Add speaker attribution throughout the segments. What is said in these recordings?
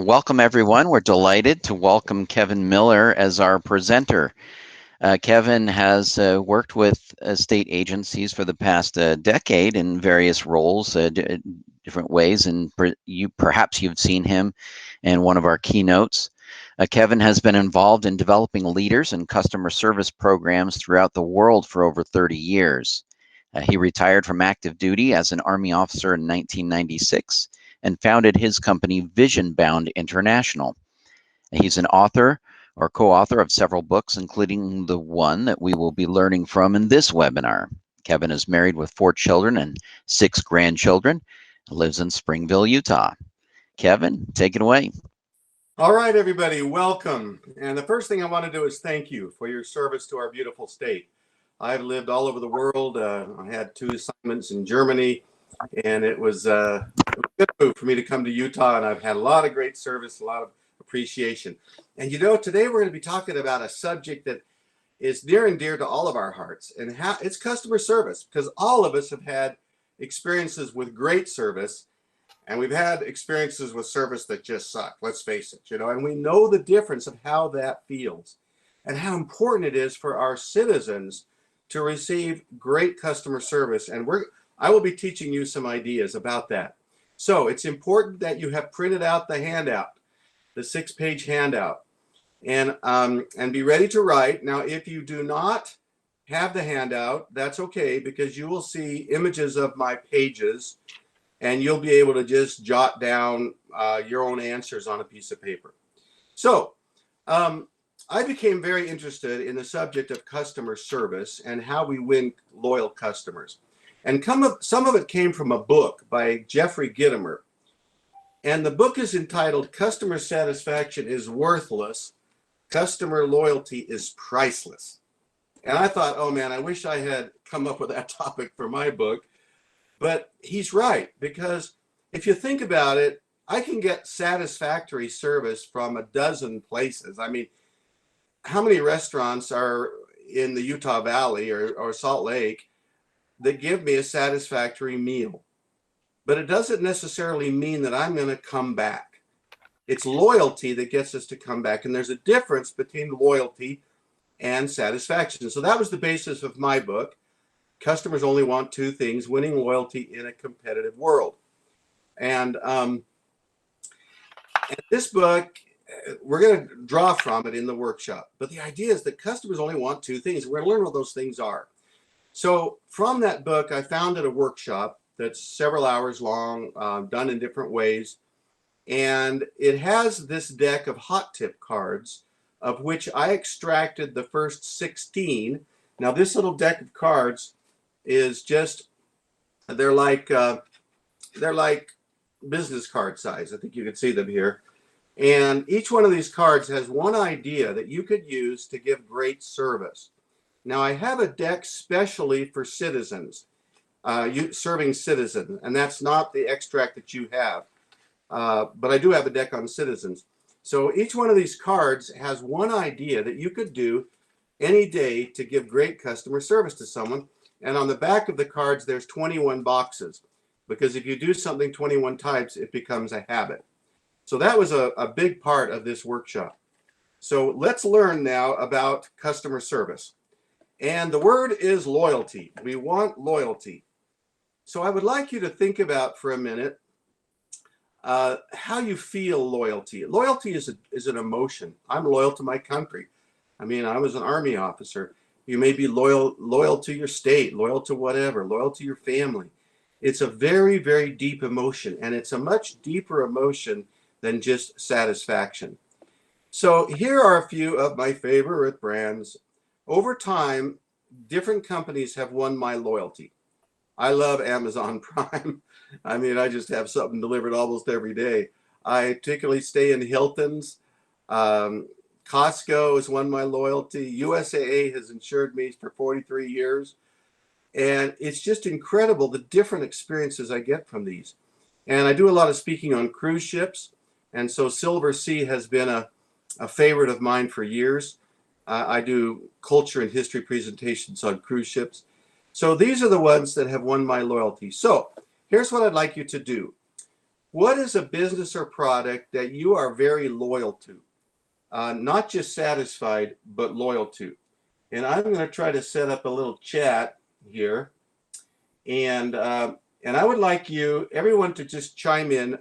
Speaker 1: Welcome, everyone. We're delighted to welcome Kevin Miller as our presenter. Kevin has worked with state agencies for the past decade in various roles, different ways, and perhaps you've seen him in one of our keynotes. Kevin has been involved in developing leaders and customer service programs throughout the world for over 30 years. He retired from active duty as an Army officer in 1996 and founded his company Vision Bound International. He's an author or co-author of several books, including the one that we will be learning from in this webinar. Kevin is married with 4 children and 6 grandchildren, lives in Springville, Utah. Kevin, take it away.
Speaker 2: All right, everybody, welcome. And the first thing I want to do is thank you for your service to our beautiful state. I've lived all over the world. I had 2 assignments in Germany, and it was a good move for me to come to Utah, and I've had a lot of great service, a lot of appreciation. And you know, today we're going to be talking about a subject that is near and dear to all of our hearts, and how it's customer service, because all of us have had experiences with great service, and we've had experiences with service that just suck, let's face it, you know, and we know the difference of how that feels and how important it is for our citizens to receive great customer service. And I will be teaching you some ideas about that. So it's important that you have printed out the handout, the 6-page handout, and be ready to write. Now, if you do not have the handout, that's okay, because you will see images of my pages, and you'll be able to just jot down your own answers on a piece of paper. So I became very interested in the subject of customer service and how we win loyal customers. And some of it came from a book by Jeffrey Gitomer. And the book is entitled Customer Satisfaction is Worthless, Customer Loyalty is Priceless. And I thought, oh man, I wish I had come up with that topic for my book. But he's right, because if you think about it, I can get satisfactory service from a dozen places. I mean, how many restaurants are in the Utah Valley or Salt Lake that give me a satisfactory meal? But it doesn't necessarily mean that I'm going to come back. It's loyalty that gets us to come back. And there's a difference between loyalty and satisfaction. So that was the basis of my book. Customers only want 2 things: winning loyalty in a competitive world. And this book, we're going to draw from it in the workshop. But the idea is that customers only want 2 things. We're going to learn what those things are. So from that book, I founded a workshop that's several hours long, done in different ways. And it has this deck of hot tip cards, of which I extracted the first 16. Now, this little deck of cards is just, they're like business card size. I think you can see them here. And each one of these cards has one idea that you could use to give great service. Now, I have a deck specially for citizens, serving citizens, and that's not the extract that you have. But I do have a deck on citizens. So each one of these cards has one idea that you could do any day to give great customer service to someone. And on the back of the cards, there's 21 boxes, because if you do something 21 times, it becomes a habit. So that was a big part of this workshop. So let's learn now about customer service. And the word is loyalty. We want loyalty. So I would like you to think about for a minute how you feel loyalty. Loyalty is an emotion. I'm loyal to my country. I mean, I was an Army officer. You may be loyal to your state, loyal to whatever, loyal to your family. It's a very, very deep emotion, and it's a much deeper emotion than just satisfaction. So here are a few of my favorite brands. Over time, different companies have won my loyalty. I love Amazon Prime. I mean, I just have something delivered almost every day. I particularly stay in Hilton's. Costco has won my loyalty. USAA has insured me for 43 years. And it's just incredible the different experiences I get from these. And I do a lot of speaking on cruise ships. And so Silver Sea has been a favorite of mine for years. I do culture and history presentations on cruise ships. So these are the ones that have won my loyalty. So here's what I'd like you to do. What is a business or product that you are very loyal to? Not just satisfied, but loyal to. And I'm going to try to set up a little chat here. And I would like everyone to just chime in.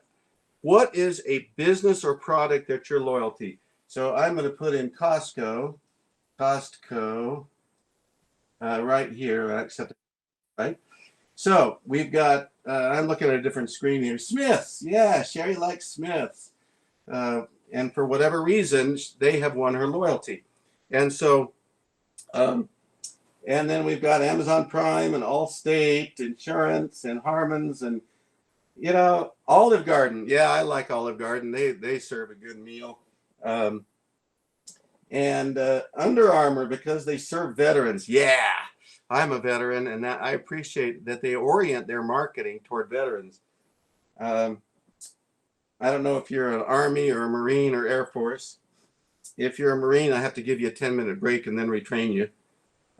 Speaker 2: What is a business or product that you're loyal to? So I'm going to put in Costco, right here, except, right? So we've got, I'm looking at a different screen here. Smith's, yeah, Sherry likes Smith's. And for whatever reason, they have won her loyalty. And so, and then we've got Amazon Prime and Allstate Insurance and Harmon's and, Olive Garden. Yeah, I like Olive Garden. They serve a good meal. And Under Armour, because they serve veterans. Yeah, I'm a veteran, and I appreciate that they orient their marketing toward veterans. I don't know if you're an Army or a Marine or Air Force. If you're a Marine, I have to give you a 10-minute break and then retrain you.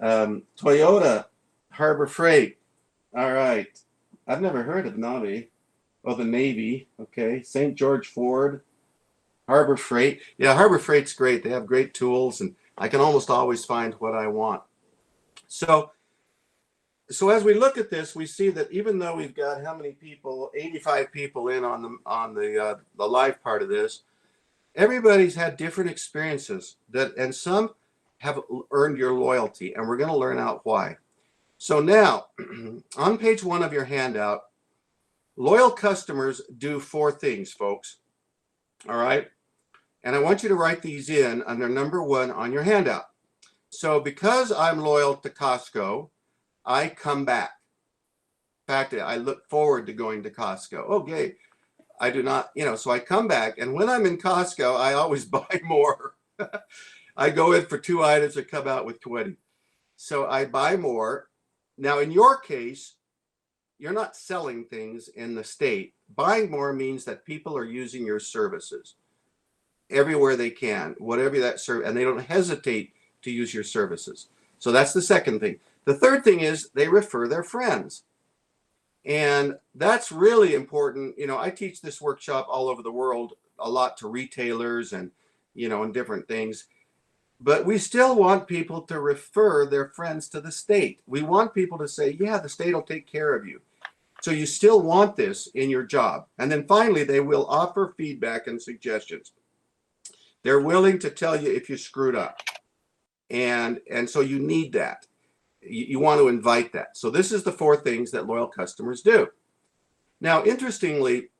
Speaker 2: Toyota, Harbor Freight. All right. I've never heard of Navy. Oh, the Navy. Okay. St. George Ford, Harbor Freight. Yeah, Harbor Freight's great. They have great tools, and I can almost always find what I want. So as we look at this, we see that even though we've got how many people? 85 people in on the live part of this. Everybody's had different experiences and some have earned your loyalty, and we're going to learn out why. So now, on page 1 of your handout, loyal customers do 4 things, folks. All right? And I want you to write these in under number 1 on your handout. So because I'm loyal to Costco, I come back. In fact, I look forward to going to Costco. Okay, I do not, so I come back. And when I'm in Costco, I always buy more. I go in for 2 items and come out with 20. So I buy more. Now, in your case, you're not selling things in the state. Buying more means that people are using your services everywhere they can, whatever that service, and they don't hesitate to use your services. So that's the second thing. The third thing is they refer their friends. And that's really important. I teach this workshop all over the world, a lot to retailers and, and different things. But we still want people to refer their friends to the state. We want people to say, yeah, the state will take care of you. So you still want this in your job. And then finally, they will offer feedback and suggestions. They're willing to tell you if you screwed up. And so you need that. You want to invite that. So this is the 4 things that loyal customers do. Now, interestingly,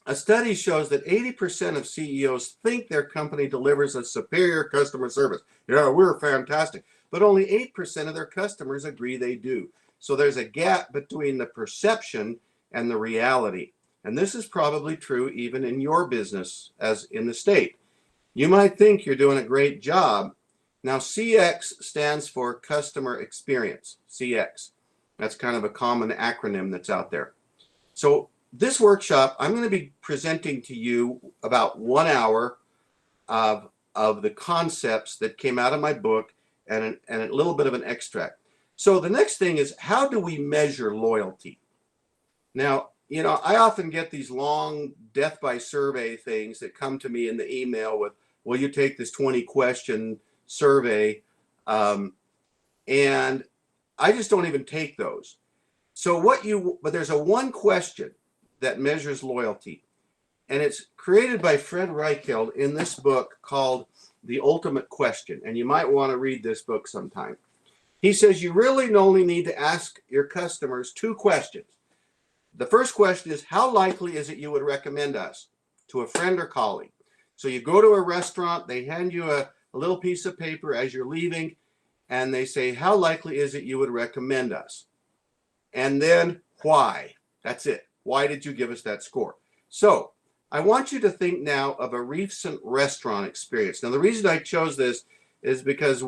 Speaker 2: a study shows that 80% of CEOs think their company delivers a superior customer service. Yeah, we're fantastic. But only 8% of their customers agree they do. So there's a gap between the perception and the reality. And this is probably true even in your business as in the state. You might think you're doing a great job. Now, CX stands for customer experience, CX. That's kind of a common acronym that's out there. So this workshop, I'm going to be presenting to you about 1 hour of the concepts that came out of my book and a little bit of an extract. So the next thing is, how do we measure loyalty? Now, I often get these long death by survey things that come to me in the email with, will you take this 20-question survey? And I just don't even take those. So but there's a 1 question that measures loyalty. And it's created by Fred Reichheld in this book called The Ultimate Question. And you might want to read this book sometime. He says you really only need to ask your customers 2 questions. The first question is, how likely is it you would recommend us to a friend or colleague? So you go to a restaurant, they hand you a little piece of paper as you're leaving, and they say, how likely is it you would recommend us? And then why? That's it. Why did you give us that score? So I want you to think now of a recent restaurant experience. Now, the reason I chose this is because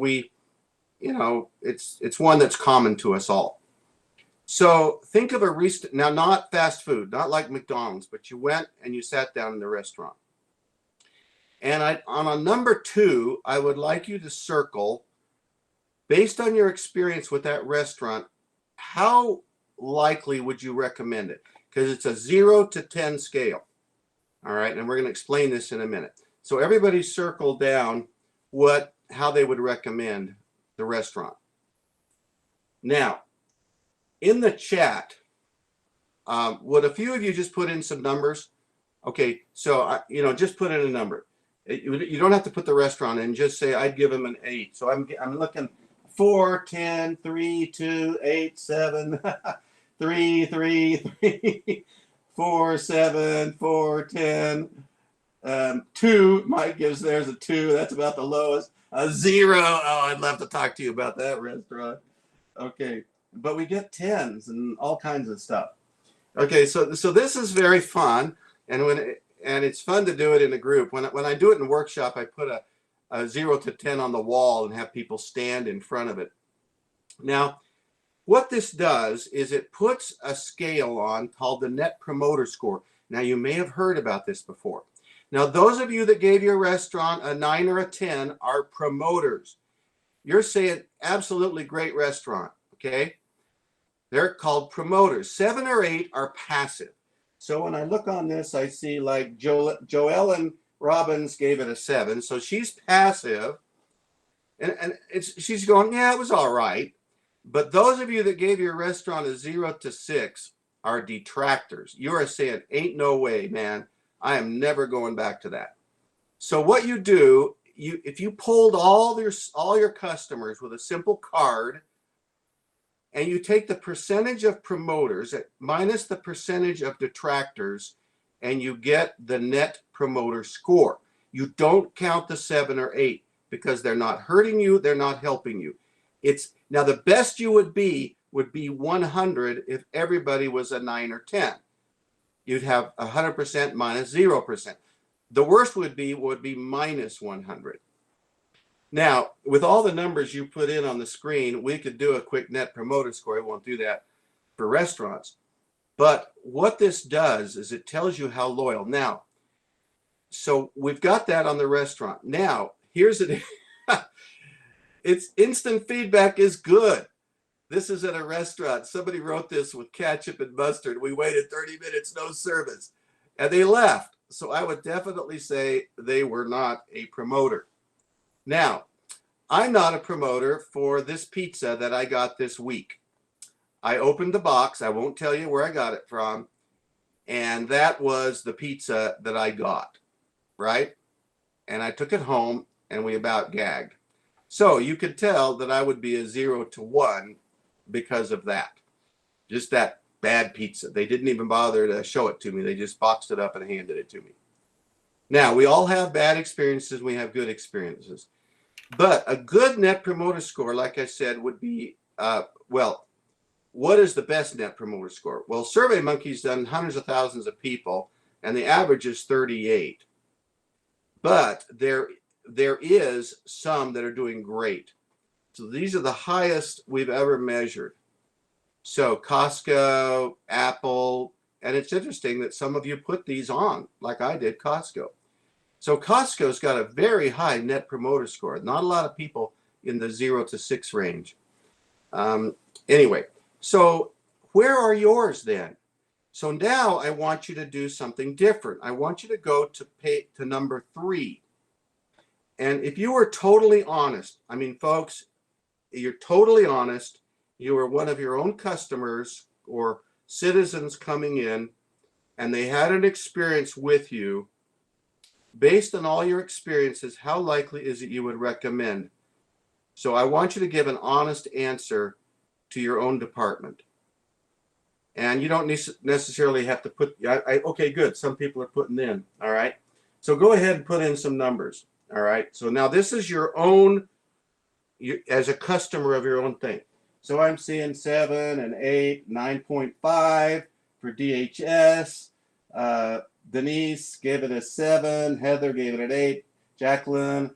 Speaker 2: it's one that's common to us all. So think of a recent, now not fast food, not like McDonald's, but you went and you sat down in the restaurant. And on a number 2, I would like you to circle, based on your experience with that restaurant, how likely would you recommend it? Because it's a 0 to 10 scale. All right, and we're going to explain this in a minute. So everybody circle down how they would recommend the restaurant. Now, in the chat, would a few of you just put in some numbers? Okay, so just put in a number. You don't have to put the restaurant in. Just say I'd give them an 8. So I'm looking 4, 10, 3, 2, 8, 7, 3, 3, 3, 4, 7, 4, 10. 2. Mike gives there's a 2. That's about the lowest. A 0. Oh, I'd love to talk to you about that restaurant. Okay, but we get 10s and all kinds of stuff. Okay, so this is very fun, and it's fun to do it in a group. When I do it in a workshop, I put a 0 to 10 on the wall and have people stand in front of it. Now, what this does is it puts a scale on called the Net Promoter Score. Now, you may have heard about this before. Now, those of you that gave your restaurant a 9 or a 10 are promoters. You're saying absolutely great restaurant, okay? They're called promoters. 7 or 8 are passive. So when I look on this, I see like Joellen Robbins gave it a 7. So she's passive. And she's going, yeah, it was all right. But those of you that gave your restaurant a 0 to 6 are detractors. You are saying, ain't no way, man. I am never going back to that. So what you do, if you polled all your customers with a simple card, and you take the percentage of promoters minus the percentage of detractors, and you get the Net Promoter Score. You don't count the 7 or 8 because they're not hurting you, they're not helping you. Now the best you would be 100 if everybody was a 9 or 10. You'd have 100% minus 0%. The worst would be minus 100. Now, with all the numbers you put in on the screen, we could do a quick Net Promoter Score. I won't do that for restaurants. But what this does is it tells you how loyal. Now, so we've got that on the restaurant. Now, here's it. It's instant feedback is good. This is at a restaurant. Somebody wrote this with ketchup and mustard. We waited 30 minutes, no service, and they left. So I would definitely say they were not a promoter. Now, I'm not a promoter for this pizza that I got this week. I opened the box. I won't tell you where I got it from. And that was the pizza that I got, right? And I took it home and we about gagged. So you could tell that I would be a 0 to 1 because of that. Just that bad pizza. They didn't even bother to show it to me. They just boxed it up and handed it to me. Now, we all have bad experiences. We have good experiences. But a good Net Promoter Score, like I said, would be, what is the best Net Promoter Score? Well, SurveyMonkey's done hundreds of thousands of people, and the average is 38. But there is some that are doing great. So these are the highest we've ever measured. So Costco, Apple, and it's interesting that some of you put these on, like I did Costco. So Costco's got a very high Net Promoter Score. Not a lot of people in the 0 to 6 range. Anyway, so where are yours then? So now I want you to do something different. I want you to go to number 3. And if you were totally honest, I mean, folks, you're totally honest, you were one of your own customers or citizens coming in, and they had an experience with you. Based on all your experiences, how likely is it you would recommend? So I want you to give an honest answer to your own department. And you don't necessarily have to put, okay, good. Some people are putting in, all right? So go ahead and put in some numbers, all right? So now this is your own, as a customer of your own thing. So I'm seeing 7 and 8, 9.5 for DHS. Denise gave it a 7. Heather gave it an 8. Jacqueline.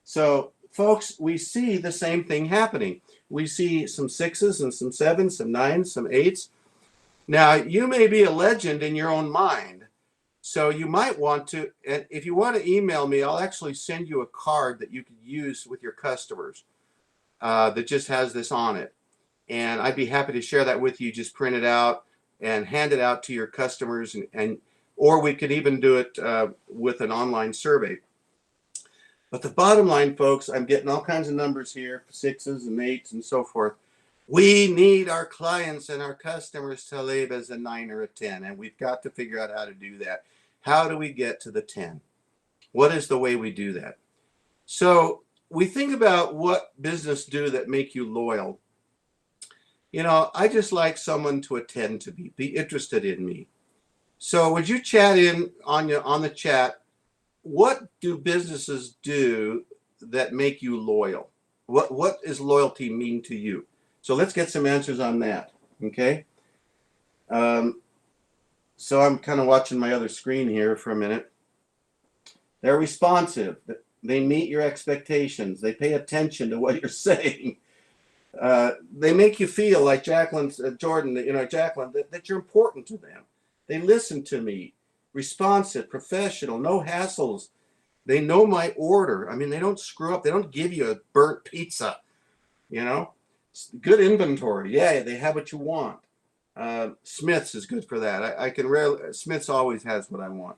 Speaker 2: So, folks, we see the same thing happening. We see some 6s and some 7s, some 9s, some 8s. Now, you may be a legend in your own mind. So you might want to, and if you want to email me, I'll actually send you a card that you can use with your customers that just has this on it. And I'd be happy to share that with you. Just print it out and hand it out to your customers, or we could even do it with an online survey. But the bottom line, folks, I'm getting all kinds of numbers here, 6s and 8s and so forth. We need our clients and our customers to leave as a 9 or a 10, and we've got to figure out how to do that. How do we get to the 10? What is the way we do that? So we think about what business do that make you loyal. You know, I just like someone to attend to me, be interested in me. So would you chat in on the chat? What do businesses do that make you loyal? What does loyalty mean to you? So let's get some answers on that. Okay. So I'm kind of watching my other screen here for a minute. They're responsive. They meet your expectations. They pay attention to what you're saying. They make you feel like Jacqueline's Jordan, Jacqueline, that you're important to them. They listen to me. Responsive, professional, no hassles. They know my order. I mean, they don't screw up. They don't give you a burnt pizza. Good inventory. Yeah, they have what you want. Smith's is good for that. I can rarely. Smith's always has what I want.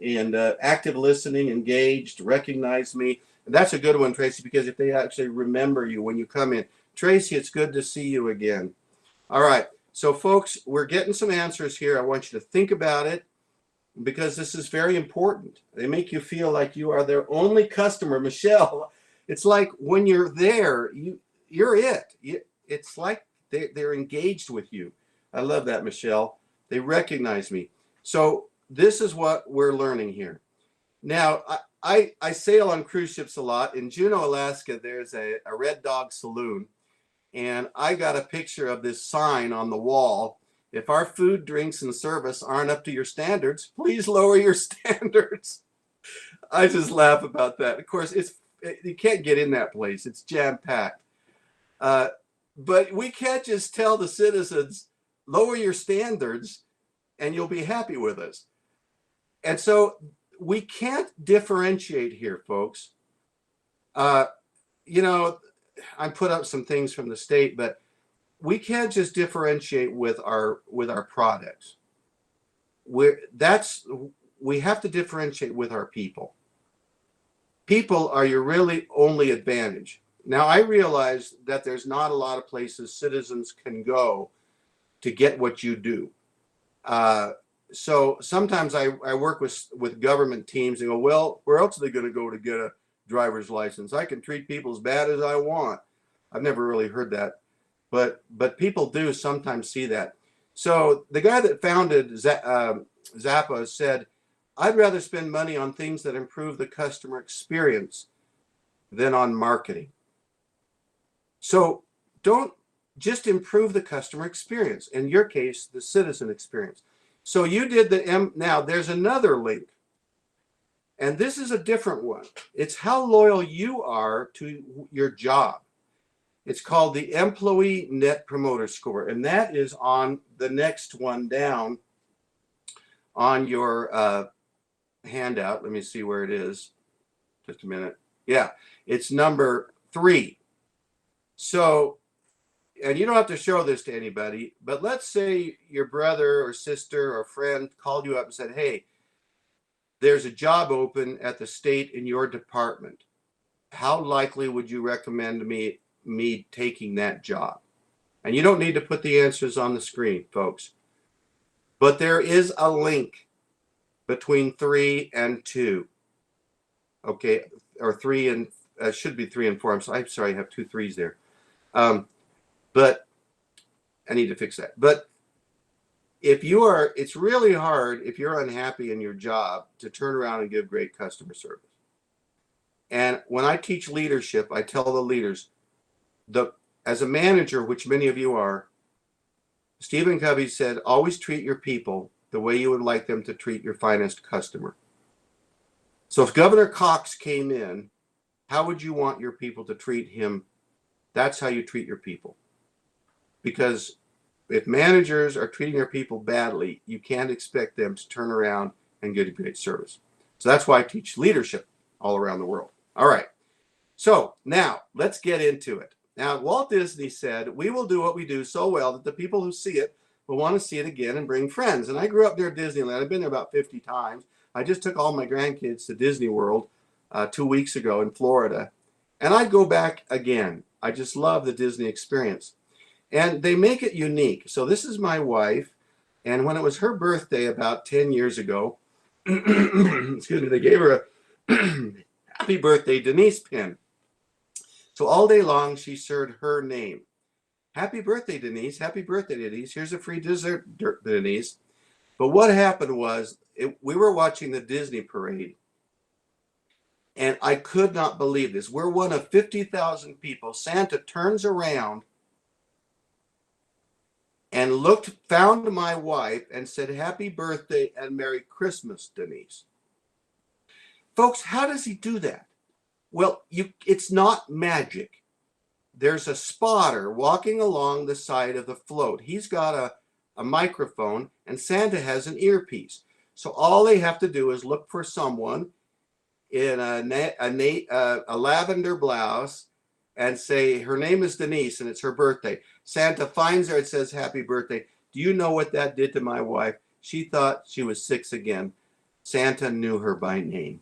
Speaker 2: And active listening, engaged, recognize me. And that's a good one, Tracy, because if they actually remember you when you come in, Tracy, it's good to see you again. All right. So, folks, we're getting some answers here. I want you to think about it because this is very important. They make you feel like you are their only customer. Michelle, it's like when you're there, you're it. It's like they're engaged with you. I love that, Michelle. They recognize me. So this is what we're learning here. Now, I sail on cruise ships a lot. In Juneau, Alaska, there's a Red Dog Saloon. And I got a picture of this sign on the wall. If our food, drinks, and service aren't up to your standards, please lower your standards. I just laugh about that. Of course, you can't get in that place. It's jam-packed. But we can't just tell the citizens, lower your standards and you'll be happy with us. And so we can't differentiate here, folks. I put up some things from the state, but we can't just differentiate with our products. We have to differentiate with our people. People are your really only advantage. Now, I realize that there's not a lot of places citizens can go to get what you do. So sometimes I work with government teams and go, well, where else are they going to go to get a driver's license? I can treat people as bad as I want. I've never really heard that, but people do sometimes see that. So the guy that founded Zappa said, I'd rather spend money on things that improve the customer experience than on marketing. So don't just improve the customer experience. In your case, the citizen experience. So you did now there's another link. And this is a different one. It's how loyal you are to your job. It's called the Employee Net Promoter Score. And that is on the next one down on your handout. Let me see where it is. Just a minute. Yeah, it's number 3. So, and you don't have to show this to anybody, but let's say your brother or sister or friend called you up and said, hey, there's a job open at the state in your department. How likely would you recommend me taking that job? And you don't need to put the answers on the screen, folks. But there is a link between 3 and 2. Okay, or 3 and should be 3 and 4. I'm sorry, I have 2 3s there. But I need to fix that. But it's really hard if you're unhappy in your job to turn around and give great customer service. And when I teach leadership, I tell the leaders, as a manager, which many of you are, Stephen Covey said, always treat your people the way you would like them to treat your finest customer. So if Governor Cox came in, how would you want your people to treat him? That's how you treat your people. Because if managers are treating their people badly, you can't expect them to turn around and get a great service. So that's why I teach leadership all around the world. All right. So now let's get into it. Now, Walt Disney said, we will do what we do so well that the people who see it will want to see it again and bring friends. And I grew up near Disneyland. I've been there about 50 times. I just took all my grandkids to Disney World 2 weeks ago in Florida. And I'd go back again. I just love the Disney experience. And they make it unique. So this is my wife. And when it was her birthday about 10 years ago, excuse me, they gave her a happy birthday Denise pin. So all day long, she shared her name. Happy birthday, Denise. Happy birthday, Denise. Here's a free dessert, Denise. But what happened was we were watching the Disney parade. And I could not believe this. We're one of 50,000 people. Santa turns around and found my wife and said, happy birthday and Merry Christmas, Denise. Folks, how does he do that? Well, it's not magic. There's a spotter walking along the side of the float. He's got a microphone and Santa has an earpiece. So all they have to do is look for someone in a lavender blouse and say, her name is Denise and it's her birthday. Santa finds her and says, happy birthday. Do you know what that did to my wife? She thought she was 6 again. Santa knew her by name.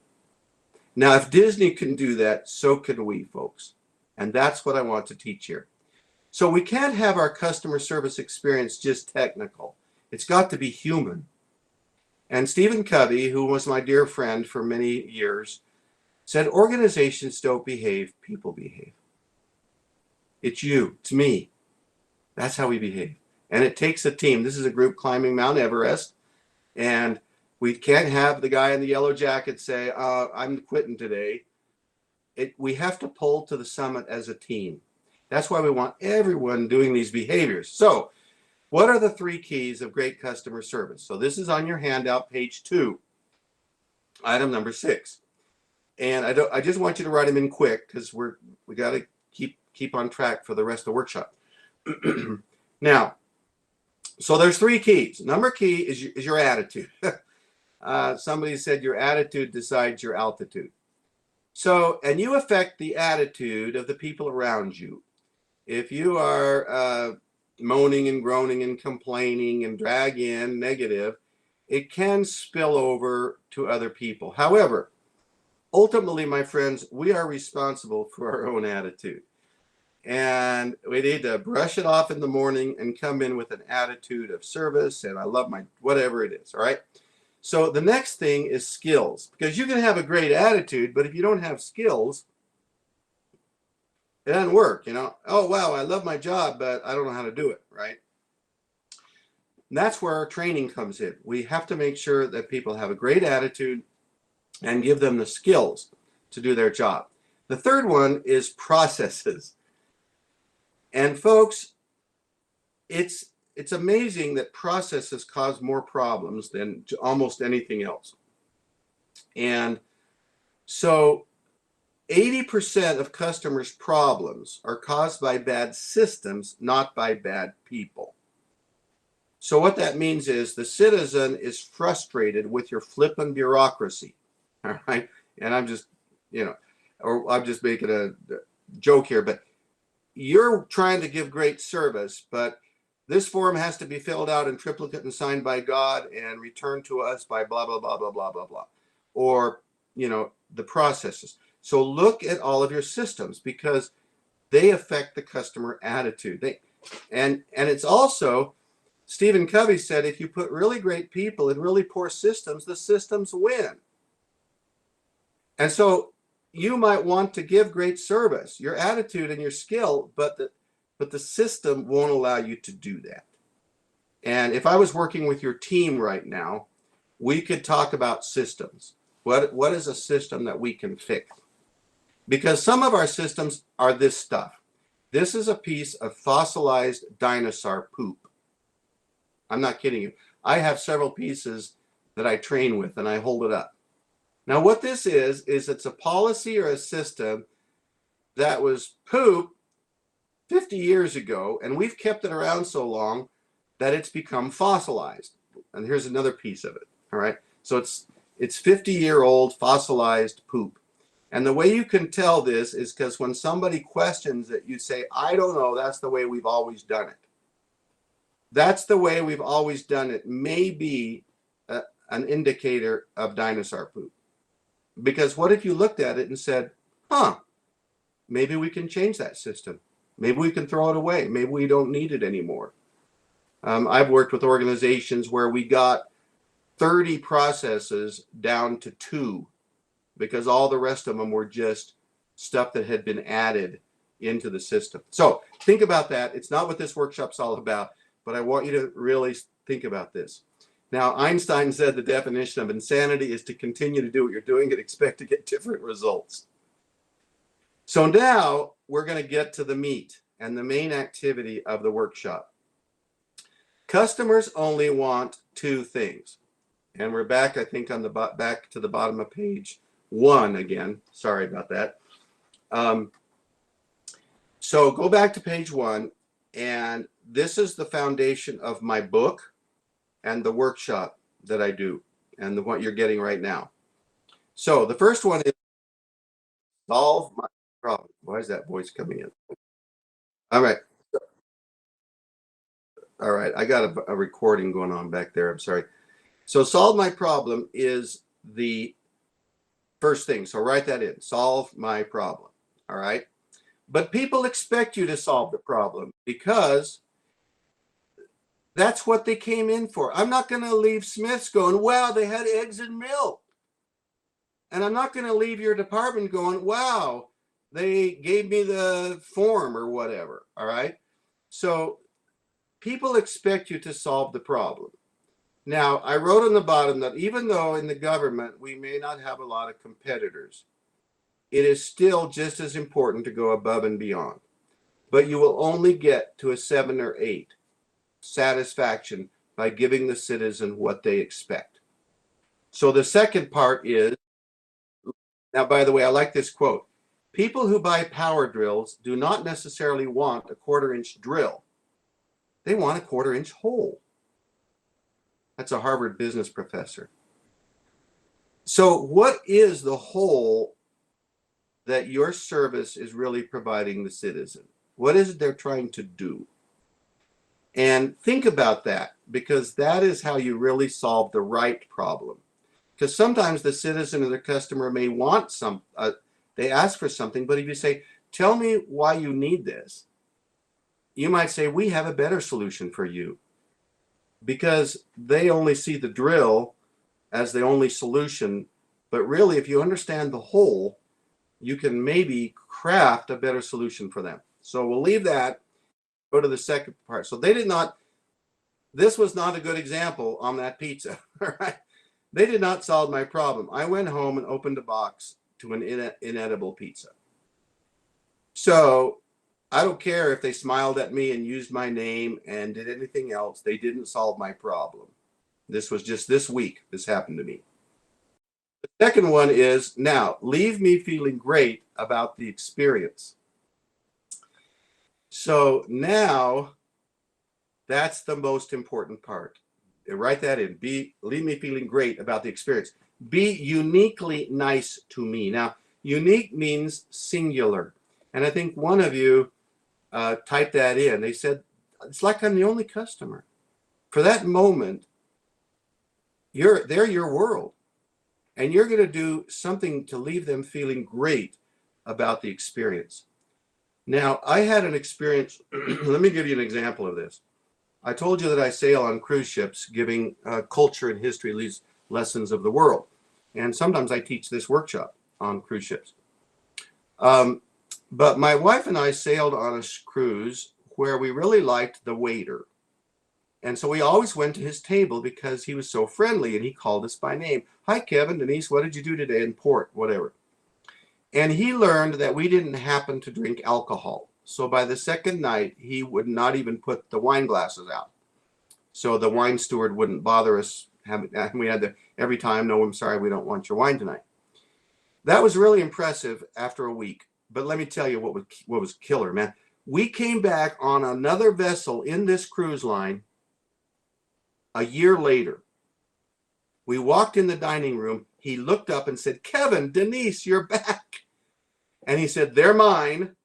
Speaker 2: Now, if Disney can do that, so can we, folks. And that's what I want to teach here. So we can't have our customer service experience just technical. It's got to be human. And Stephen Covey, who was my dear friend for many years, said organizations don't behave, people behave. It's you, it's me. That's how we behave. And it takes a team. This is a group climbing Mount Everest. And we can't have the guy in the yellow jacket say, I'm quitting today. We have to pull to the summit as a team. That's why we want everyone doing these behaviors. So what are the 3 keys of great customer service? So this is on your handout, page 2, item number 6. And I just want you to write them in quick because we got to keep on track for the rest of the workshop. Now, so there's 3 keys. Number key is your attitude. Somebody said your attitude decides your altitude. So, and you affect the attitude of the people around you. If you are moaning and groaning and complaining and drag in negative, it can spill over to other people. However, ultimately, my friends, we are responsible for our own attitude. And we need to brush it off in the morning and come in with an attitude of service and I love my whatever it is, all right? So the next thing is skills, because you can have a great attitude, but if you don't have skills, it doesn't work, you know. Oh, wow, I love my job, but I don't know how to do it, right? And that's where our training comes in. We have to make sure that people have a great attitude and give them the skills to do their job. The third one is processes. And folks, it's amazing that processes cause more problems than almost anything else. And so 80% of customers' problems are caused by bad systems, not by bad people. So what that means is the citizen is frustrated with your flippin' bureaucracy, all right? And I'm just, or I'm just making a joke here, but you're trying to give great service, but this form has to be filled out in triplicate and signed by God and returned to us by blah, blah, blah, blah, blah, blah, blah. Or, the processes. So look at all of your systems because they affect the customer attitude. And it's also, Stephen Covey said, if you put really great people in really poor systems, the systems win. And so you might want to give great service, your attitude and your skill, but the system won't allow you to do that. And if I was working with your team right now, we could talk about systems. What is a system that we can fix? Because some of our systems are this stuff. This is a piece of fossilized dinosaur poop. I'm not kidding you. I have several pieces that I train with and I hold it up. Now what this is it's a policy or a system that was poop 50 years ago, and we've kept it around so long that it's become fossilized. And here's another piece of it, all right? So it's 50-year-old fossilized poop. And the way you can tell this is because when somebody questions it, you say, I don't know, that's the way we've always done it. That's the way we've always done it. Maybe an indicator of dinosaur poop. Because what if you looked at it and said, huh, maybe we can change that system. Maybe we can throw it away. Maybe we don't need it anymore. I've worked with organizations where we got 30 processes down to 2 because all the rest of them were just stuff that had been added into the system. So think about that. It's not what this workshop's all about, but I want you to really think about this. Now, Einstein said the definition of insanity is to continue to do what you're doing and expect to get different results. So now we're going to get to the meat and the main activity of the workshop. Customers only want 2 things. And we're back, I think, on the back to the bottom of page 1 again. Sorry about that. So go back to page 1, and this is the foundation of my book and the workshop that I do and what you're getting right now. So the first one is solve my problem. Why is that voice coming in? All right. All right. I got a recording going on back there. I'm sorry. So solve my problem is the first thing. So write that in. Solve my problem. All right. But people expect you to solve the problem because that's what they came in for. I'm not going to leave Smith's going, wow, they had eggs and milk. And I'm not going to leave your department going, wow, they gave me the form or whatever. All right. So people expect you to solve the problem. Now, I wrote on the bottom that even though in the government we may not have a lot of competitors, it is still just as important to go above and beyond. But you will only get to a 7 or 8 satisfaction by giving the citizen what they expect. So the second part is, now, by the way, I like this quote. People who buy power drills do not necessarily want a 1/4-inch drill. They want a 1/4-inch hole. That's a Harvard business professor. So what is the hole that your service is really providing the citizen? What is it they're trying to do? And think about that, because that is how you really solve the right problem. Because sometimes the citizen or the customer may want they ask for something, but if you say, tell me why you need this, you might say, we have a better solution for you. Because they only see the drill as the only solution. But really, if you understand the whole, you can maybe craft a better solution for them. So we'll leave that, go to the second part. So this was not a good example on that pizza. All right. They did not solve my problem. I went home and opened a box to an inedible pizza. So I don't care if they smiled at me and used my name and did anything else. They didn't solve my problem. This was just this week. This happened to me. The second one is, now, leave me feeling great about the experience. So now, that's the most important part. Write that in. Leave me feeling great about the experience. Be uniquely nice to me. Now, unique means singular. And I think one of you typed that in. They said, it's like I'm the only customer. For that moment, they're your world. And you're going to do something to leave them feeling great about the experience. Now, I had an experience. Let me give you an example of this. I told you that I sail on cruise ships, giving culture and history lessons of the world. And sometimes I teach this workshop on cruise ships. But my wife and I sailed on a cruise where we really liked the waiter. And so we always went to his table because he was so friendly and he called us by name. Hi, Kevin, Denise, what did you do today in port? Whatever. And he learned that we didn't happen to drink alcohol. So by the second night, he would not even put the wine glasses out. So the wine steward wouldn't bother us. We had every time, no, I'm sorry, we don't want your wine tonight. That was really impressive after a week. But let me tell you what was killer, man. We came back on another vessel in this cruise line a year later. We walked in the dining room. He looked up and said, Kevin, Denise, you're back. And he said, they're mine.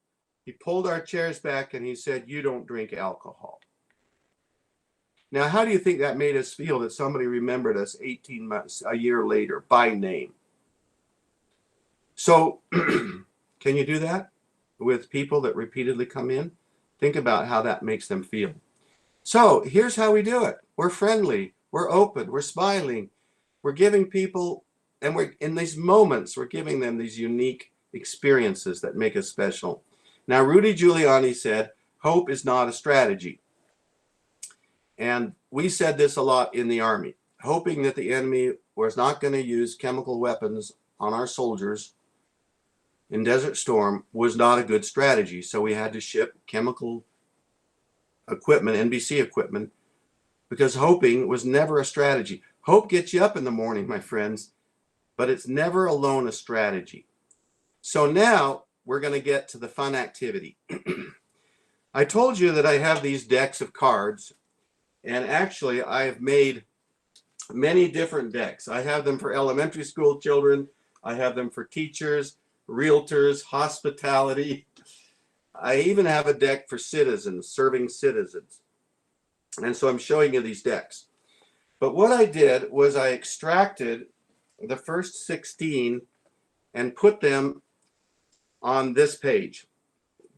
Speaker 2: He pulled our chairs back and he said, you don't drink alcohol. Now, how do you think that made us feel that somebody remembered us 18 months, a year later, by name? So, can you do that with people that repeatedly come in? Think about how that makes them feel. So, here's how we do it. We're friendly, we're open, we're smiling, we're giving people, and we're in these moments, we're giving them these unique experiences that make us special. Now, Rudy Giuliani said, hope is not a strategy. And we said this a lot in the Army, hoping that the enemy was not going to use chemical weapons on our soldiers in Desert Storm was not a good strategy. So we had to ship chemical equipment, NBC equipment, because hoping was never a strategy. Hope gets you up in the morning, my friends, but it's never alone a strategy. So now we're going to get to the fun activity. I told you that I have these decks of cards, and actually I have made many different decks. I have them for elementary school children. I have them for teachers, realtors, hospitality. I even have a deck for citizens, serving citizens. And so I'm showing you these decks. But what I did was I extracted the first 16 and put them on this page,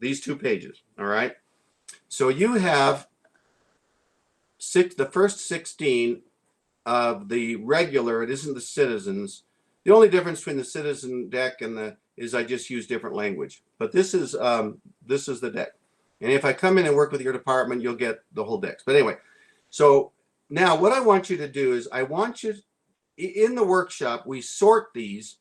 Speaker 2: these two pages, all right? So you have the first 16 of the regular, it isn't the citizens. The only difference between the citizen deck and the is I just use different language. But this is the deck. And if I come in and work with your department, you'll get the whole decks. But anyway, so now what I want you to do is I want you, in the workshop, we sort these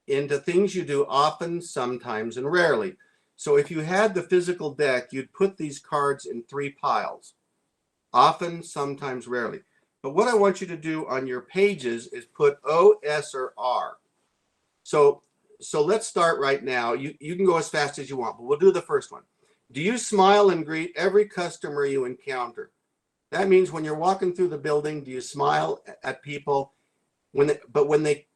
Speaker 2: into things you do often, sometimes, and rarely. So if you had the physical deck, you'd put these cards in 3 piles. Often, sometimes, rarely. But what I want you to do on your pages is put O, S, or R. So let's start right now. You can go as fast as you want, but we'll do the first one. Do you smile and greet every customer you encounter? That means when you're walking through the building, do you smile at people? When they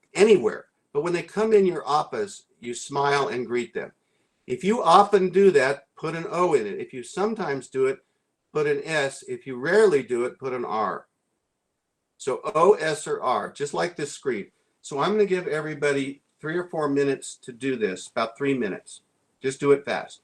Speaker 2: come in your office, you smile and greet them. If you often do that, put an O in it. If you sometimes do it, put an S. If you rarely do it, put an R. So O, S, or R, just like this screen. So I'm going to give everybody 3 or 4 minutes to do this, about 3 minutes. Just do it fast.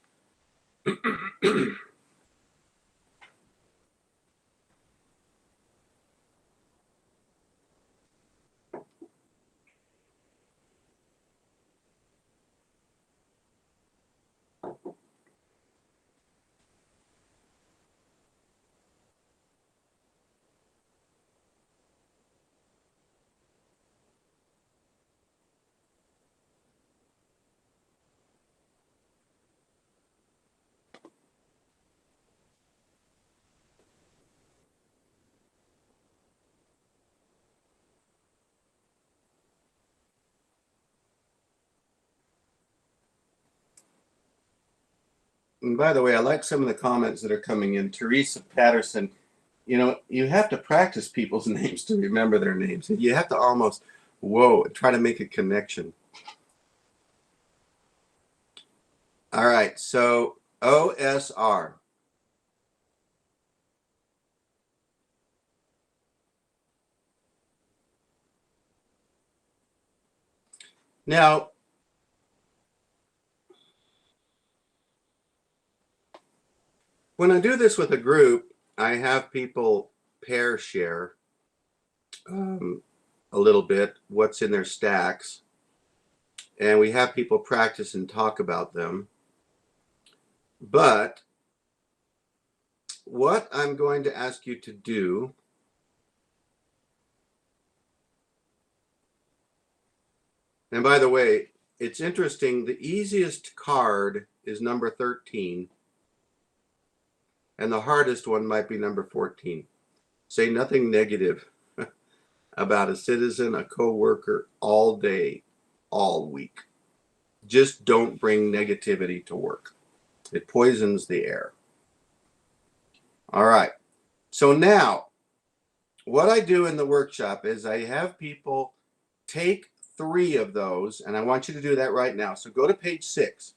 Speaker 2: And by the way, I like some of the comments that are coming in. Teresa Patterson, you have to practice people's names to remember their names. You have to almost, try to make a connection. All right, so OSR. Now, when I do this with a group, I have people pair share a little bit what's in their stacks. And we have people practice and talk about them. But what I'm going to ask you to do and by the way, it's interesting, the easiest card is number 13 and the hardest one might be number 14. Say nothing negative about a citizen, a co-worker all day, all week. Just don't bring negativity to work. It poisons the air. All right. So now, what I do in the workshop is I have people take 3 of those, and I want you to do that right now. So go to page 6.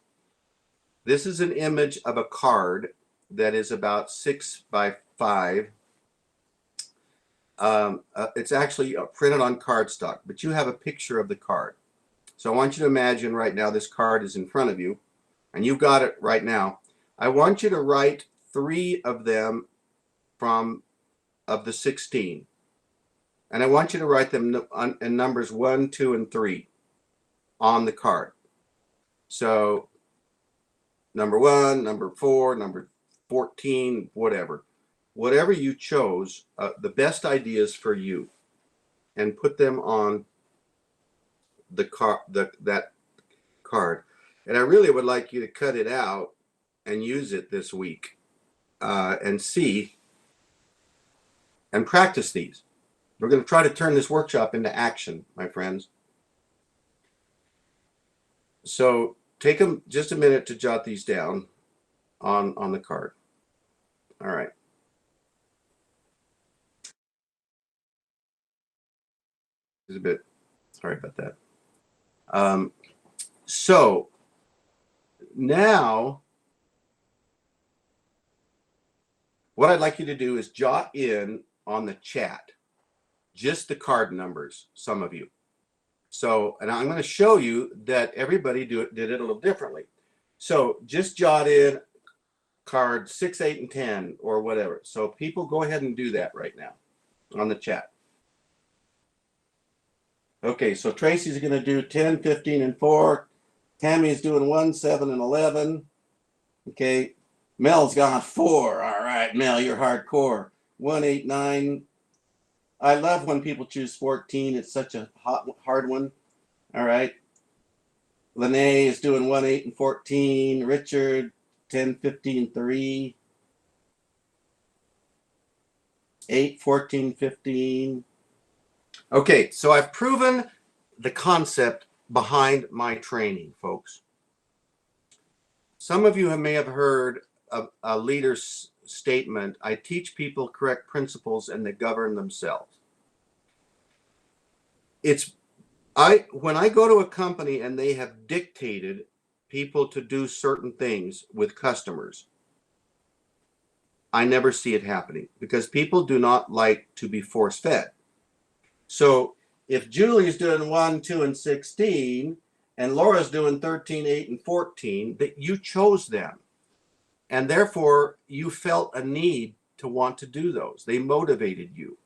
Speaker 2: This is an image of a card that is about 6 by 5. It's actually printed on cardstock, but you have a picture of the card. So I want you to imagine right now this card is in front of you, and you've got it right now. I want you to write 3 of them of the 16. And I want you to write them in numbers 1, 2, and 3 on the card. So number 1, number 4, number 14, whatever. Whatever you chose, the best ideas for you, and put them on that card. And I really would like you to cut it out and use it this week, and see and practice these. We're going to try to turn this workshop into action, my friends. So take just a minute to jot these down on the card. All right. It's a bit, sorry about that. So now what I'd like you to do is jot in on the chat just the card numbers, some of you. So, and I'm going to show you that everybody did it a little differently. So just jot in card 6, 8, and 10 or whatever. So people go ahead and do that right now on the chat. Okay, so Tracy's going to do 10, 15, and 4. Tammy's doing 1, 7, and 11. Okay, Mel's got 4. All right, Mel, you're hardcore. 1, 8, 9. I love when people choose 14. It's such a hard one. All right. Lene is doing 1, 8, and 14. Richard, 10, 15, 3. 8, 14, 15. Okay, so I've proven the concept behind my training, folks. Some of you may have heard a leader's statement, I teach people correct principles and they govern themselves. When I go to a company and they have dictated people to do certain things with customers, I never see it happening because people do not like to be force-fed. So if Julie's doing 1, 2, and 16, and Laura's doing 13, 8, and 14, that you chose them. And therefore, you felt a need to want to do those. They motivated you.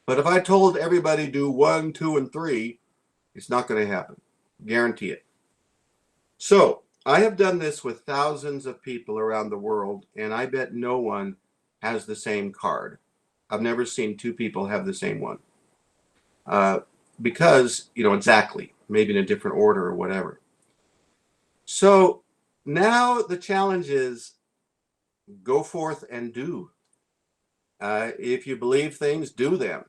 Speaker 2: But if I told everybody do 1, 2, and 3, it's not going to happen. Guarantee it. So I have done this with thousands of people around the world, and I bet no one has the same card. I've never seen 2 people have the same one. Because, exactly, maybe in a different order or whatever. So now the challenge is go forth and do. If you believe things, do them.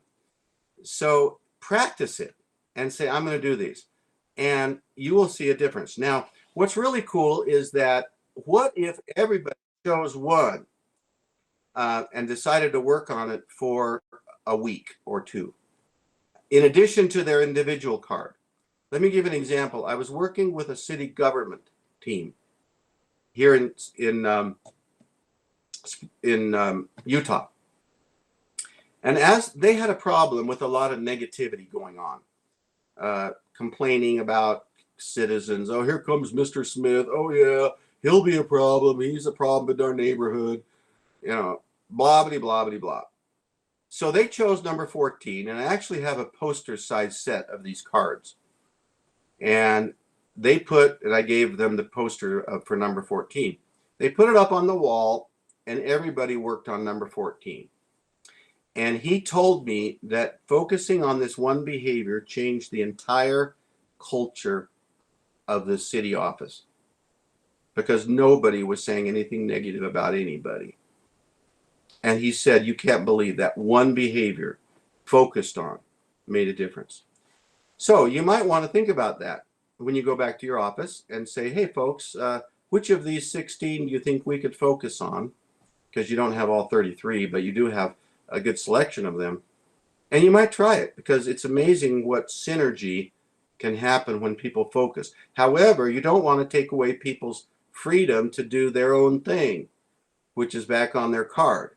Speaker 2: So practice it and say, I'm going to do these. And you will see a difference. Now, what's really cool is that what if everybody chose one and decided to work on it for a week or 2? In addition to their individual card. Let me give an example. I was working with a city government team here in Utah. And as they had a problem with a lot of negativity going on, complaining about citizens. Oh, here comes Mr. Smith. Oh, yeah, he'll be a problem. He's a problem in our neighborhood. Blah, blah, blah, blah, blah. So they chose number 14, and I actually have a poster size set of these cards. And I gave them the poster for number 14. They put it up on the wall, and everybody worked on number 14. And he told me that focusing on this one behavior changed the entire culture of the city office because nobody was saying anything negative about anybody. And he said, you can't believe that one behavior focused on made a difference. So you might want to think about that when you go back to your office and say, hey, folks, which of these 16 do you think we could focus on? Because you don't have all 33, but you do have a good selection of them. And you might try it because it's amazing what synergy can happen when people focus. However, you don't want to take away people's freedom to do their own thing, which is back on their card.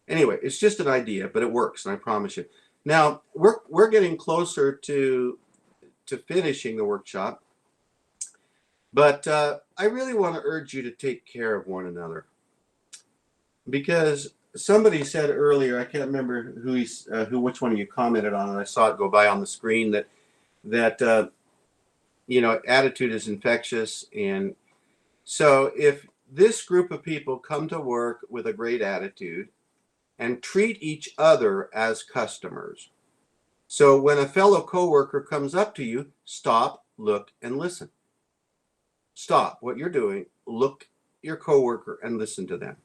Speaker 2: Anyway, it's just an idea, but it works, and I promise you. Now we're getting closer to finishing the workshop, but I really want to urge you to take care of one another, because somebody said earlier, I can't remember which one of you commented on it. I saw it go by on the screen that attitude is infectious, and so if this group of people come to work with a great attitude and treat each other as customers. So when a fellow coworker comes up to you, stop, look, and listen. Stop what you're doing, look your coworker and listen to them.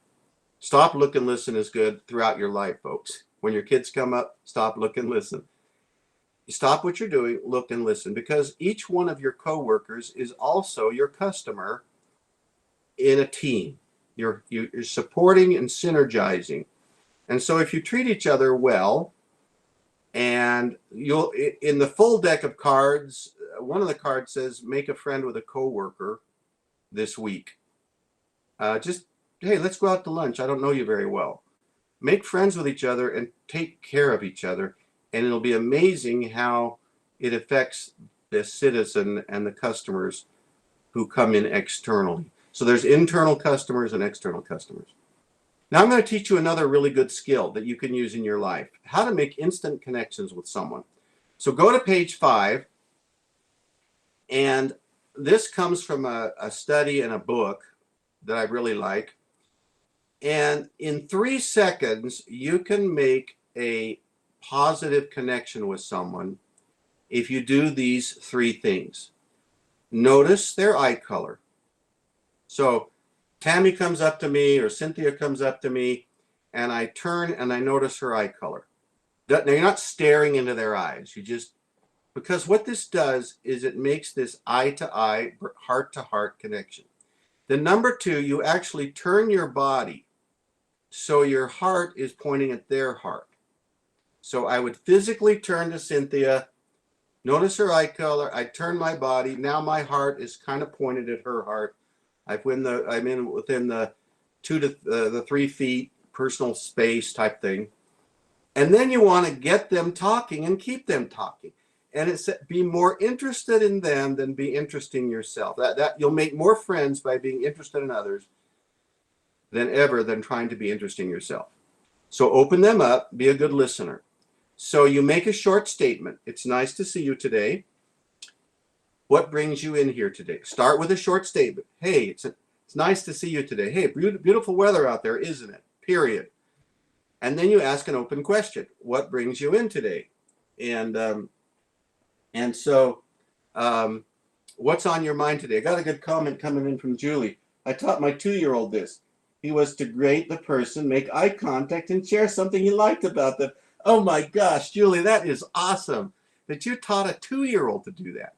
Speaker 2: Stop, look, and listen is good throughout your life, folks. When your kids come up, stop, look, and listen. Stop what you're doing, look, and listen, because each one of your coworkers is also your customer in a team. You're supporting and synergizing. And so if you treat each other well, and you'll, in the full deck of cards, one of the cards says, make a friend with a coworker this week. Just, hey, let's go out to lunch. I don't know you very well. Make friends with each other and take care of each other. And it'll be amazing how it affects the citizen and the customers who come in externally. So there's internal customers and external customers. Now I'm going to teach you another really good skill that you can use in your life, how to make instant connections with someone. So go to page 5, and this comes from a study and a book that I really like. And in 3 seconds, you can make a positive connection with someone if you do these 3 things. Notice their eye color. So Tammy comes up to me, or Cynthia comes up to me, and I turn and I notice her eye color. Now, you're not staring into their eyes. You just, because what this does is it makes this eye-to-eye, heart-to-heart connection. Then number 2, you actually turn your body so your heart is pointing at their heart. So I would physically turn to Cynthia, notice her eye color, I turn my body, now my heart is kind of pointed at her heart. I'm in within the 2 to the 3 feet personal space type thing. And then you want to get them talking and keep them talking. And it's be more interested in them than be interested in yourself. That you'll make more friends by being interested in others than trying to be interested in yourself. So open them up, be a good listener. So you make a short statement. It's nice to see you today. What brings you in here today? Start with a short statement. Hey, it's nice to see you today. Hey, beautiful weather out there, isn't it? Period. And then you ask an open question. What brings you in today? And so what's on your mind today? I got a good comment coming in from Julie. I taught my 2-year-old this. He was to greet the person, make eye contact, and share something he liked about them. Oh my gosh, Julie, that is awesome that you taught a 2-year-old to do that.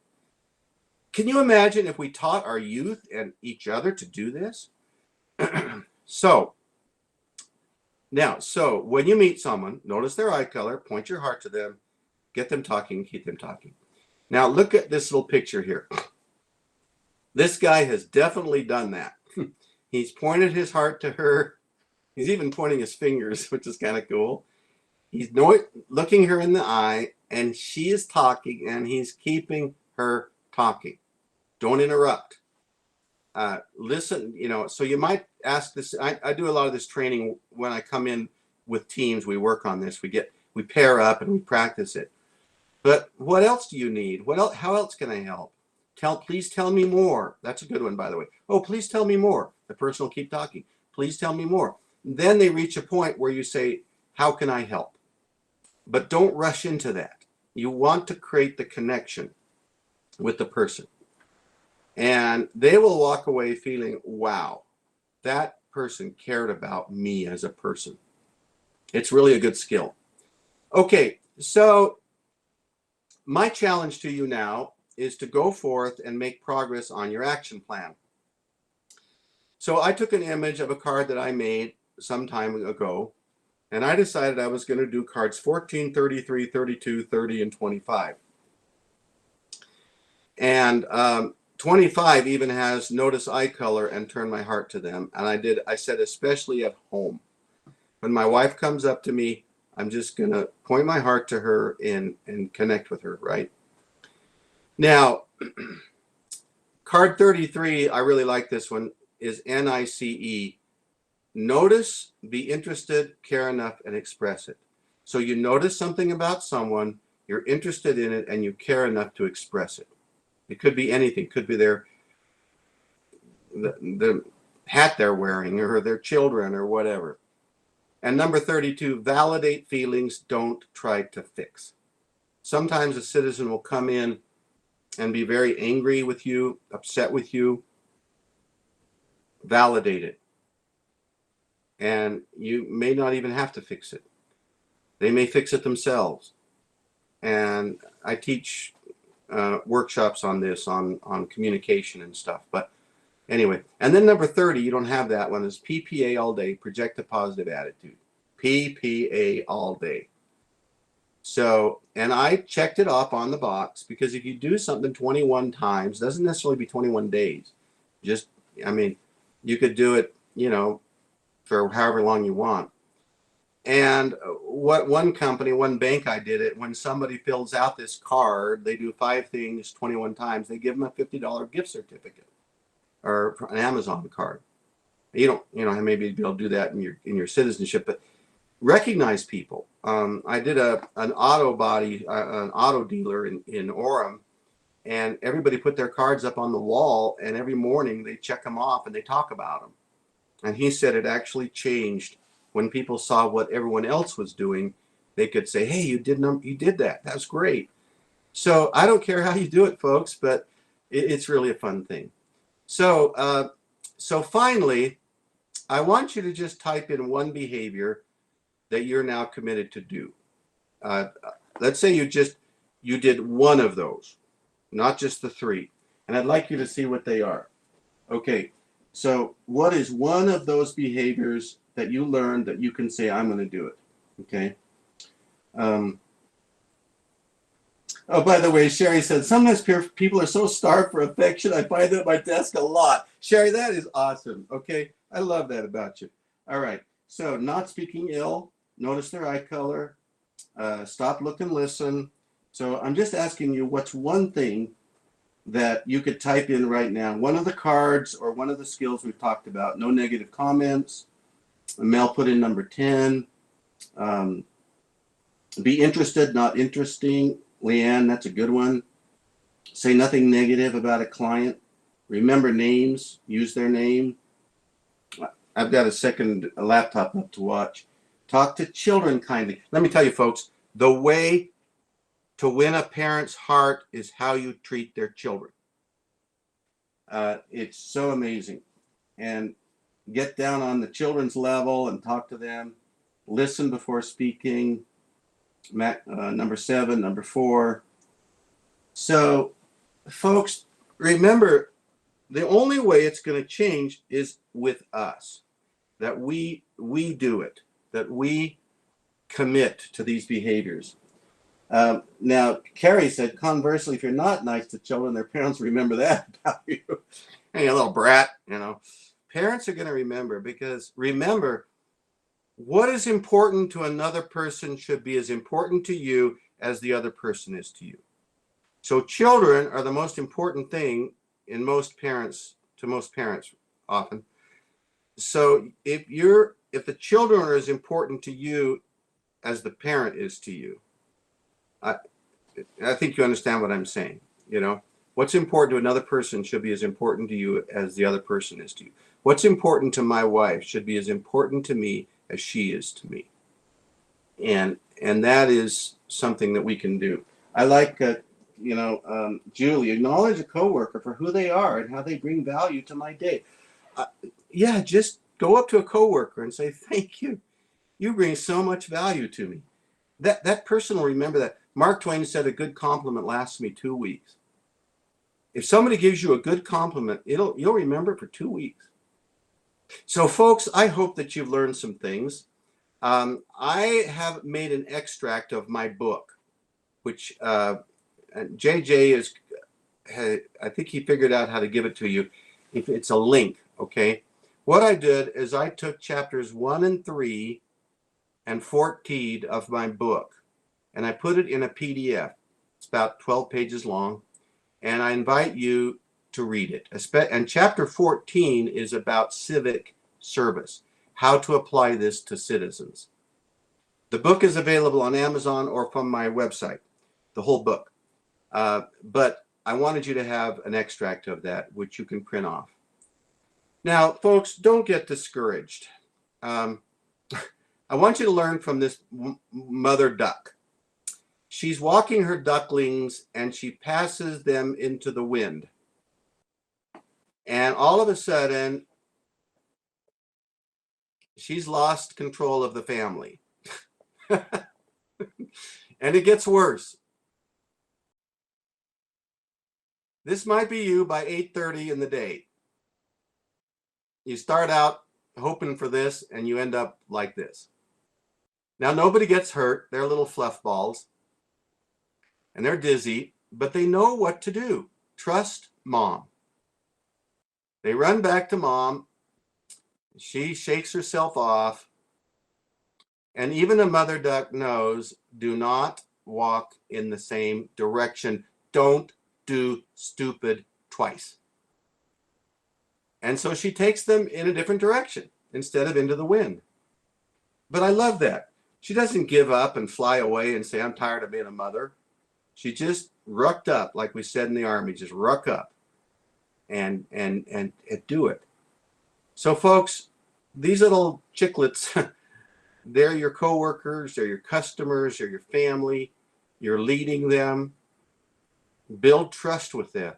Speaker 2: Can you imagine if we taught our youth and each other to do this? So when you meet someone, notice their eye color, point your heart to them, get them talking, keep them talking. Now look at this little picture here. This guy has definitely done that. He's pointed his heart to her. He's even pointing his fingers, which is kind of cool. He's looking her in the eye, and she is talking, and he's keeping her talking. Don't interrupt. Listen, so you might ask this. I do a lot of this training when I come in with teams. We work on this. We pair up and we practice it. But what else do you need? What else? How else can I help? Please tell me more. That's a good one, by the way. Oh, please tell me more. The person will keep talking. Please tell me more. Then they reach a point where you say, how can I help? But don't rush into that. You want to create the connection with the person. And they will walk away feeling, wow, that person cared about me as a person. It's really a good skill. Okay, so my challenge to you now is to go forth and make progress on your action plan. So I took an image of a card that I made some time ago, and I decided I was going to do cards 14, 33, 32, 30, and 25. And 25 even has notice eye color and turn my heart to them. And I said, especially at home. When my wife comes up to me, I'm just going to point my heart to her and connect with her, right? Now, card 33, I really like this one, is NICE. Notice, be interested, care enough, and express it. So you notice something about someone, you're interested in it, and you care enough to express it. It could be anything. It could be the hat they're wearing or their children or whatever. And number 32, validate feelings, don't try to fix. Sometimes a citizen will come in and be very angry with you, upset with you. Validate it. And you may not even have to fix it. They may fix it themselves. And I teach workshops on this, on communication and stuff. But anyway, and then number 30, you don't have that one, is PPA all day, project a positive attitude. PPA all day. So, and I checked it off on the box, because if you do something 21 times, doesn't necessarily be 21 days. Just, I mean, you could do it, for however long you want. And what one company, one bank, I did it, when somebody fills out this card, they do 5 things 21 times, they give them a $50 gift certificate or an Amazon card. You don't, maybe be able to do that in your citizenship, but recognize people. I did an auto dealer in Orem, and everybody put their cards up on the wall, and every morning they check them off and they talk about them. And he said it actually changed when people saw what everyone else was doing. They could say, "Hey, you did that. That's great." So I don't care how you do it, folks, but it's really a fun thing. So, so finally, I want you to just type in one behavior that you're now committed to do. Let's say you did one of those, not just the 3. And I'd like you to see what they are. Okay, so what is one of those behaviors that you learned that you can say, I'm going to do it? Okay. Oh, by the way, Sherry said, sometimes people are so starved for affection, I find them at my desk a lot. Sherry, that is awesome. Okay, I love that about you. All right, so not speaking ill, notice their eye color, stop, look, and listen. So I'm just asking you, what's one thing that you could type in right now? One of the cards or one of the skills we've talked about. No negative comments. Mel put in number 10. Be interested, not interesting. Leanne, that's a good one. Say nothing negative about a client. Remember names. Use their name. I've got a laptop up to watch. Talk to children kindly. Let me tell you, folks, the way to win a parent's heart is how you treat their children. It's so amazing. And get down on the children's level and talk to them. Listen before speaking. Number 7, number 4. So, folks, remember, the only way it's going to change is with us. That we do it. That we commit to these behaviors. Now, Carrie said, conversely, if you're not nice to children, their parents remember that about you. Hey, a little brat, Parents are going to remember, because remember, what is important to another person should be as important to you as the other person is to you. So children are the most important thing to most parents often. So if the children are as important to you as the parent is to you, I think you understand what I'm saying. What's important to another person should be as important to you as the other person is to you. What's important to my wife should be as important to me as she is to me. And that is something that we can do. I like, Julie, acknowledge a coworker for who they are and how they bring value to my day. Yeah, just go up to a coworker and say, thank you. You bring so much value to me. That person will remember that. Mark Twain said a good compliment lasts me 2 weeks. If somebody gives you a good compliment, you'll remember it for 2 weeks. So, folks, I hope that you've learned some things. I have made an extract of my book, which JJ I think he figured out how to give it to you. If it's a link, okay? What I did is I took chapters 1 and 3 and 14 of my book, and I put it in a PDF. It's about 12 pages long, and I invite you to read it. And chapter 14 is about civic service, how to apply this to citizens. The book is available on Amazon or from my website, the whole book. But I wanted you to have an extract of that, which you can print off. Now, folks, don't get discouraged. I want you to learn from this mother duck. She's walking her ducklings and she passes them into the wind. And all of a sudden, she's lost control of the family. And it gets worse. This might be you by 8:30 in the day. You start out hoping for this and you end up like this. Now, nobody gets hurt. They're little fluff balls and they're dizzy, but they know what to do. Trust mom. They run back to mom. She shakes herself off. And even a mother duck knows, do not walk in the same direction. Don't do stupid twice. And so she takes them in a different direction instead of into the wind. But I love that. She doesn't give up and fly away and say, I'm tired of being a mother. She just rucked up, like we said in the Army, just ruck up and do it. So folks, these little chicklets, they're your coworkers, they're your customers, they're your family. You're leading them. Build trust with them.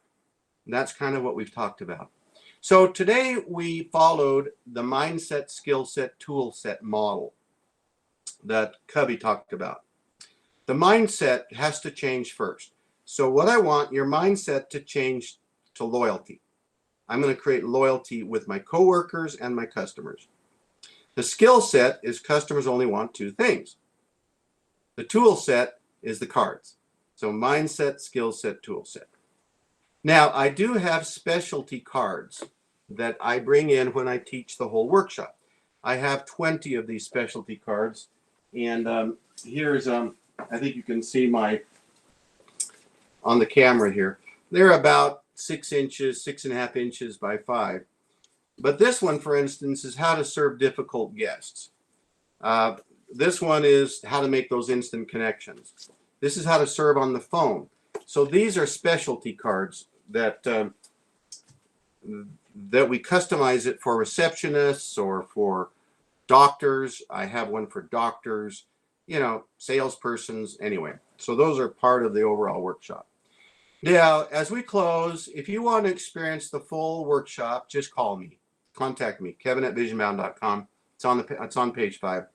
Speaker 2: And that's kind of what we've talked about. So today we followed the mindset, skill set, tool set model that Covey talked about. The mindset has to change first. So what I want your mindset to change to loyalty. I'm going to create loyalty with my coworkers and my customers. The skill set is customers only want two things. The tool set is the cards. So mindset, skill set, tool set. Now, I do have specialty cards that I bring in when I teach the whole workshop. I have 20 of these specialty cards. And here's, I think you can see my, on the camera here. They're about 6 inches, 6.5 inches by 5. But this one, for instance, is how to serve difficult guests. This one is how to make those instant connections. This is how to serve on the phone. So these are specialty cards that we customize it for receptionists or for doctors. I have one for doctors, you know, salespersons, anyway. So those are part of the overall workshop. Now, as we close, if you want to experience the full workshop, just call me. Contact me, kevin@visionbound.com. It's on page 5.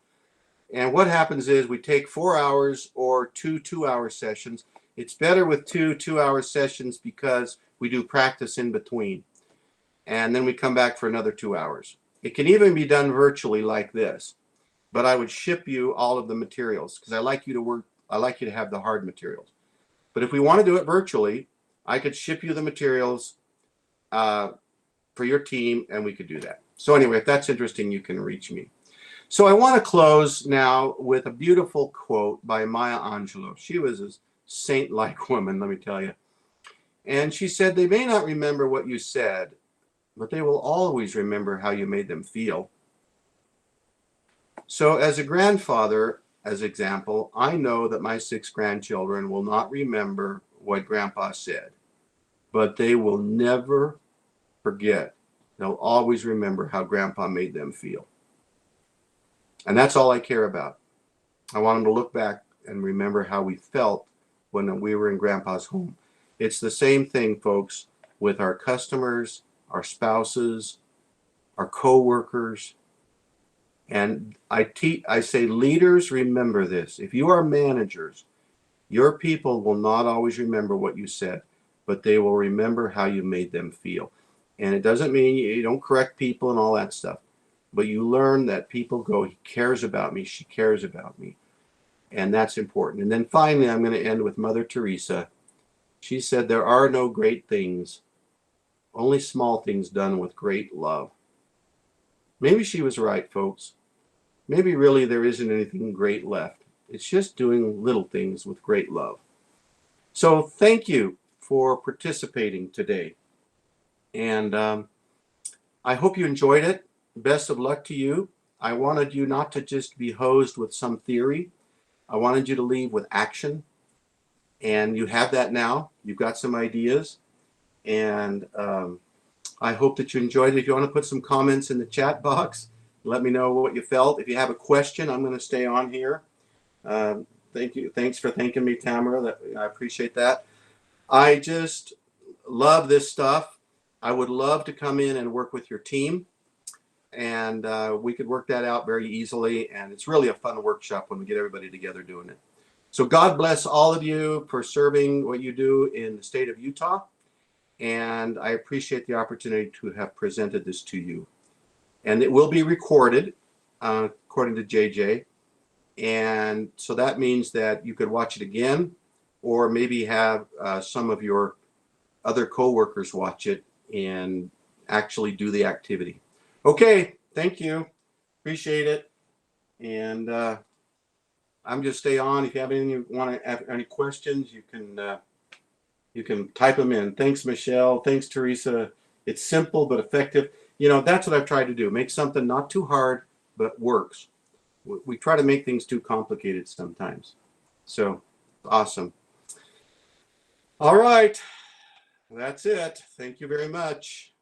Speaker 2: And what happens is we take 4 hours or 2 2-hour sessions. It's better with 2 2-hour sessions because we do practice in between. And then we come back for another 2 hours. It can even be done virtually like this. But I would ship you all of the materials because I like you to have the hard materials. But if we want to do it virtually, I could ship you the materials for your team, and we could do that. So anyway, if that's interesting, you can reach me. So I want to close now with a beautiful quote by Maya Angelou. She was a saint-like woman, let me tell you. And she said, they may not remember what you said, but they will always remember how you made them feel. So as a grandfather, as example, I know that my 6 grandchildren will not remember what Grandpa said, but they will never forget. They'll always remember how Grandpa made them feel. And that's all I care about. I want them to look back and remember how we felt when we were in Grandpa's home. It's the same thing, folks, with our customers, our spouses, our co-workers. And I say, leaders, remember this. If you are managers, your people will not always remember what you said, but they will remember how you made them feel. And it doesn't mean you don't correct people and all that stuff, but you learn that people go, he cares about me, she cares about me. And that's important. And then finally, I'm going to end with Mother Teresa. She said, there are no great things, only small things done with great love. Maybe she was right, folks. maybe really there isn't anything great left. It's just doing little things with great love. So thank you for participating today. And I hope you enjoyed it. Best of luck to you. I wanted you not to just be hosed with some theory. I wanted you to leave with action. And you have that now. You've got some ideas. And I hope that you enjoyed it. If you want to put some comments in the chat box, let me know what you felt. If you have a question, I'm going to stay on here. Thank you. Thanks for thanking me, Tamara. I appreciate that. I just love this stuff. I would love to come in and work with your team, and we could work that out very easily. And it's really a fun workshop when we get everybody together doing it. So God bless all of you for serving what you do in the state of Utah. And I appreciate the opportunity to have presented this to you. And it will be recorded, according to JJ. And so that means that you could watch it again, or maybe have some of your other coworkers watch it and actually do the activity. Okay, thank you. Appreciate it. And I'm just stay on. If you have any questions, you can type them in. Thanks, Michelle. Thanks, Teresa. It's simple but effective. You know, that's what I've tried to do. Make something not too hard, but works. We try to make things too complicated sometimes. So, awesome. All right. That's it. Thank you very much.